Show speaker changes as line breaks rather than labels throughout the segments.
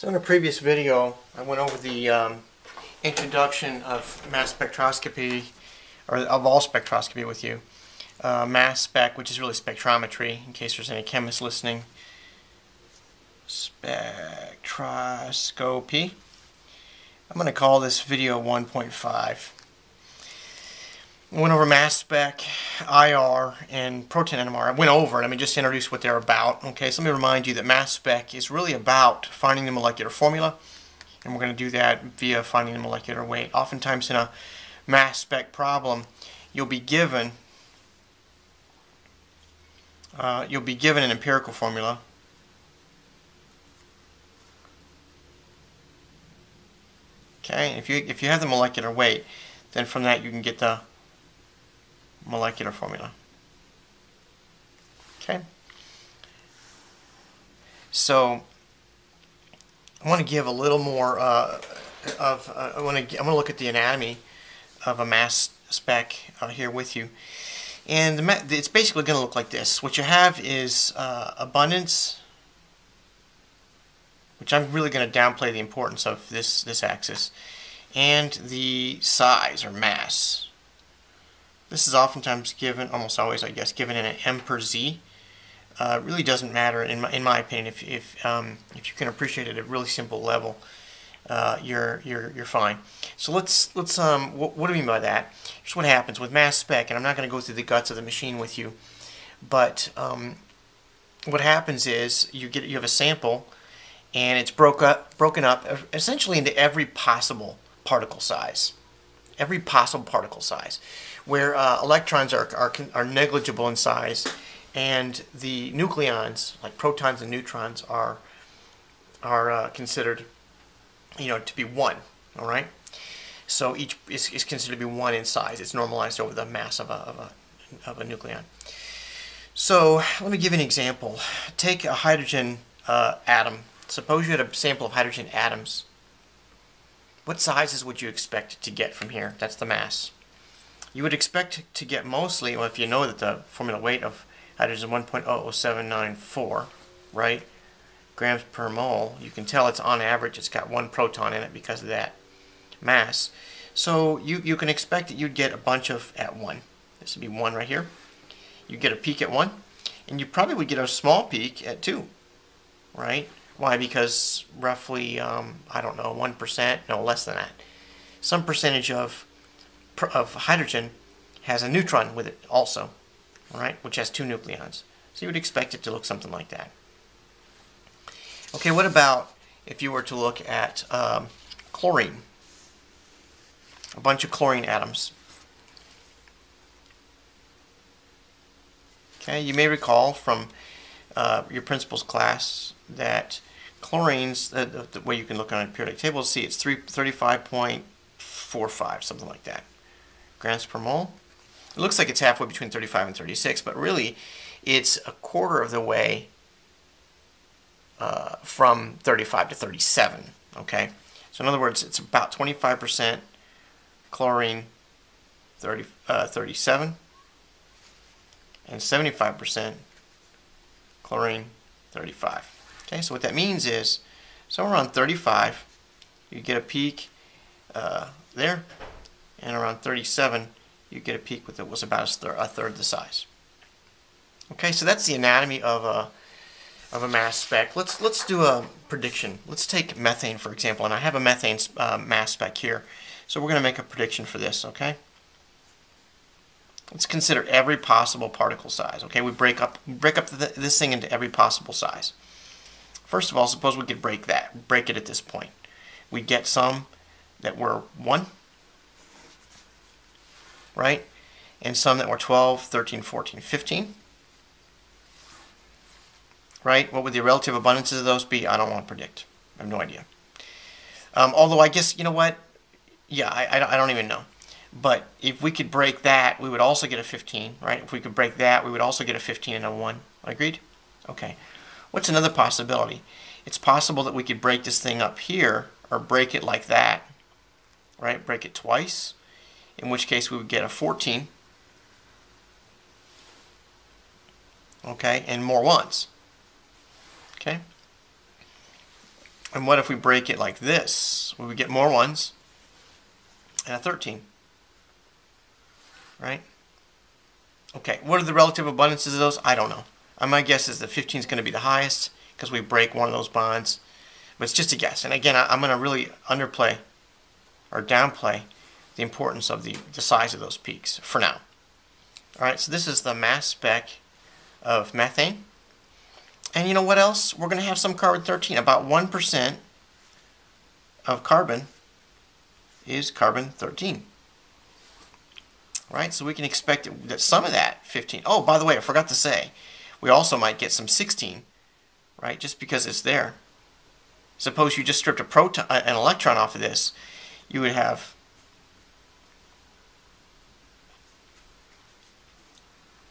So in a previous video, I went over the introduction of mass spectroscopy, or of all spectroscopy with you. Mass spec, which is really spectrometry, in case there's any chemists listening. Spectroscopy. I'm going to call this video 1.5. I went over mass spec, IR, and protein NMR. I went over it. Just introduce what they're about. Okay, so let me remind you that mass spec is really about finding the molecular formula, and we're going to do that via finding the molecular weight. Oftentimes in a mass spec problem, you'll be given an empirical formula. Okay, if you have the molecular weight, then from that you can get the molecular formula. Okay. So I want to give a little more I'm going to look at the anatomy of a mass spec here with you, and it's basically going to look like this. What you have is abundance, which I'm really going to downplay the importance of this axis, and the size or mass. This is oftentimes given, almost always I guess, given in an m per z. It really doesn't matter in my opinion. If you can appreciate it at a really simple level, you're fine. So let's what do I mean by that? Here's what happens with mass spec, and I'm not going to go through the guts of the machine with you, but what happens is you have a sample, and it's broken up essentially into every possible particle size. Every possible particle size, where electrons are negligible in size, and the nucleons, like protons and neutrons, are considered, to be 1. All right, so each is considered to be 1 in size. It's normalized over the mass of a nucleon. So let me give you an example. Take a hydrogen atom. Suppose you had a sample of hydrogen atoms. What sizes would you expect to get from here? That's the mass. You would expect to get mostly, well, if you know that the formula weight of hydrogen is 1.00794, right, grams per mole, you can tell it's on average it's got 1 proton in it because of that mass. So you can expect that you'd get a bunch of at 1. This would be 1 right here. You get a peak at 1, and you probably would get a small peak at 2, right? Why? Because roughly, I don't know, 1%, no, less than that. Some percentage of hydrogen has a neutron with it also, right, which has 2 nucleons. So you would expect it to look something like that. Okay, what about if you were to look at chlorine? A bunch of chlorine atoms. Okay, you may recall from your principles class that chlorines, the way you can look on a periodic table, see it's 35.45, something like that, grams per mole. It looks like it's halfway between 35 and 36, but really it's a quarter of the way from 35 to 37. Okay, so in other words, it's about 25% chlorine 37, and 75% chlorine 35. Okay, so what that means is somewhere around 35 you get a peak there, and around 37 you get a peak with it was about a third the size. Okay, so that's the anatomy of a mass spec. Let's do a prediction. Let's take methane for example, and I have a methane mass spec here, so we're going to make a prediction for this. Okay, let's consider every possible particle size. Okay, we break up this thing into every possible size. First of all, suppose we could break it at this point. We get some that were 1, right, and some that were 12, 13, 14, 15, right. What would the relative abundances of those be? I don't want to predict. I have no idea. Although I guess, you know what, yeah, I don't even know. But if we could break that, we would also get a 15, right? If we could break that, we would also get a 15 and a 1. Agreed? Okay. What's another possibility? It's possible that we could break this thing up here, or break it like that, right? Break it twice, in which case we would get a 14, okay, and more 1s. Okay? And what if we break it like this? Well, we get more 1s and a 13, right? Okay, what are the relative abundances of those? I don't know. My guess is that 15 is going to be the highest because we break one of those bonds. But it's just a guess. And again, I'm going to really underplay or downplay the importance of the size of those peaks for now. All right, so this is the mass spec of methane. And you know what else? We're going to have some carbon-13. About 1% of carbon is carbon-13. Right, so we can expect that some of that 15. Oh, by the way, I forgot to say, we also might get some 16, right? Just because it's there. Suppose you just stripped a proton, an electron off of this, you would have,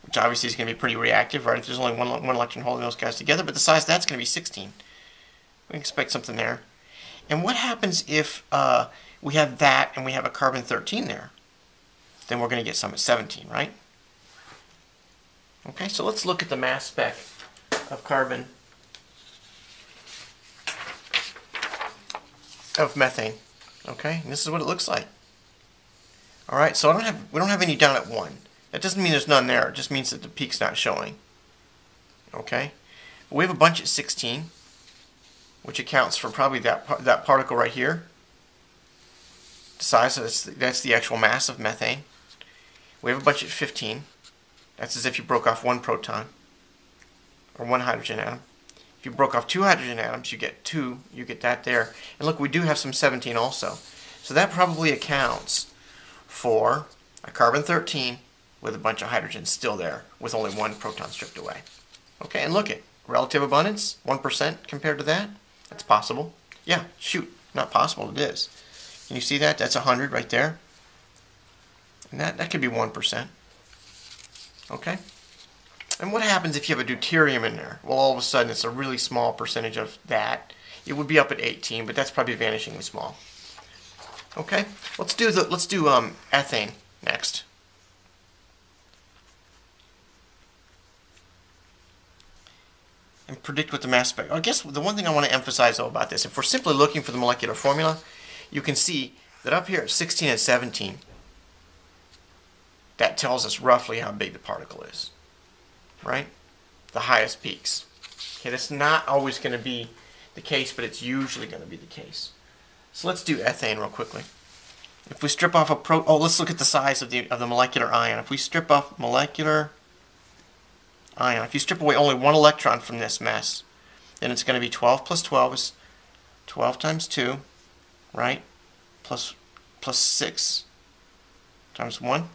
which obviously is going to be pretty reactive, right? If there's only one electron holding those guys together, but the size of that's going to be 16. We can expect something there. And what happens if we have that and we have a carbon-13 there? Then we're going to get some at 17, right? Okay, so let's look at the mass spec of carbon, of methane. Okay, and this is what it looks like. All right, so we don't have any down at 1. That doesn't mean there's none there. It just means that the peak's not showing. Okay, but we have a bunch at 16, which accounts for probably that particle right here. The size, so that's the actual mass of methane. We have a bunch at 15. That's as if you broke off one proton or one hydrogen atom. If you broke off 2 hydrogen atoms, you get 2. You get that there. And look, we do have some 17 also. So that probably accounts for a carbon-13 with a bunch of hydrogens still there with only 1 proton stripped away. Okay, and look at relative abundance, 1% compared to that. That's possible. Yeah, shoot, not possible, it is. Can you see that? That's 100 right there. And that could be 1%. Okay? And what happens if you have a deuterium in there? Well, all of a sudden it's a really small percentage of that. It would be up at 18, but that's probably vanishingly small. Okay? Let's do ethane next. And predict what the mass spec. I guess the one thing I want to emphasize though about this, if we're simply looking for the molecular formula, you can see that up here at 16 and 17, that tells us roughly how big the particle is, right? The highest peaks. Okay, that's not always going to be the case, but it's usually going to be the case. So let's do ethane real quickly. If we strip off a let's look at the size of the molecular ion. If we strip off molecular ion, if you strip away only 1 electron from this mess, then it's going to be 12 plus 12 is 12 times 2, right? Plus 6 times 1,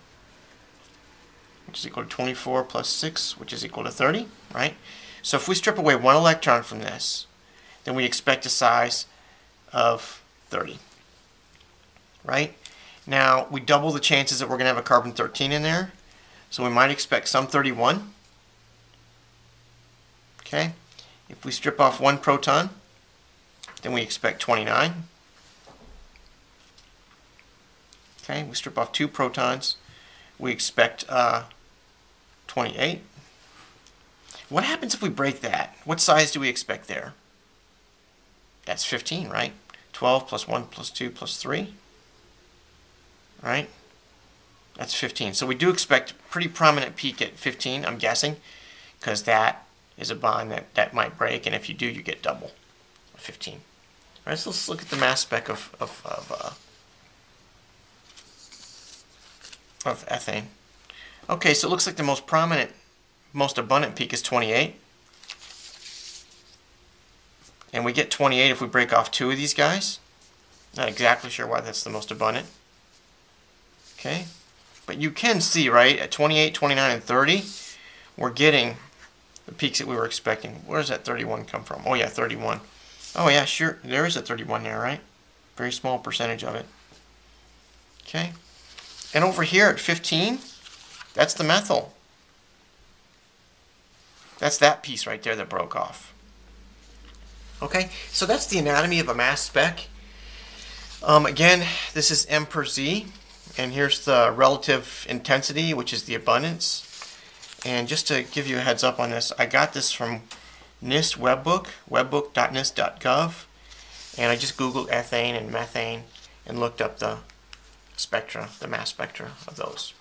which is equal to 24 plus 6, which is equal to 30, right? So if we strip away 1 electron from this, then we expect a size of 30, right? Now, we double the chances that we're going to have a carbon-13 in there, so we might expect some 31. Okay? If we strip off 1 proton, then we expect 29. Okay, we strip off 2 protons, we expect 28. What happens if we break that? What size do we expect there? That's 15, right? 12 plus 1 plus 2 plus 3, right? That's 15. So we do expect a pretty prominent peak at 15, I'm guessing, because that is a bond that might break, and if you do, you get double 15. All right, so let's look at the mass spec of ethane. Okay, so it looks like the most prominent, most abundant peak is 28. And we get 28 if we break off 2 of these guys. Not exactly sure why that's the most abundant. Okay, but you can see, right, at 28, 29, and 30, we're getting the peaks that we were expecting. Where does that 31 come from? Oh yeah, 31. Oh yeah, sure, there is a 31 there, right? Very small percentage of it. Okay, and over here at 15, that's the methyl. That's that piece right there that broke off. Okay, so that's the anatomy of a mass spec. Again, this is M per Z, and here's the relative intensity, which is the abundance. And just to give you a heads up on this, I got this from NIST webbook, webbook.nist.gov, And I just Googled ethane and methane and looked up the spectra, the mass spectra of those.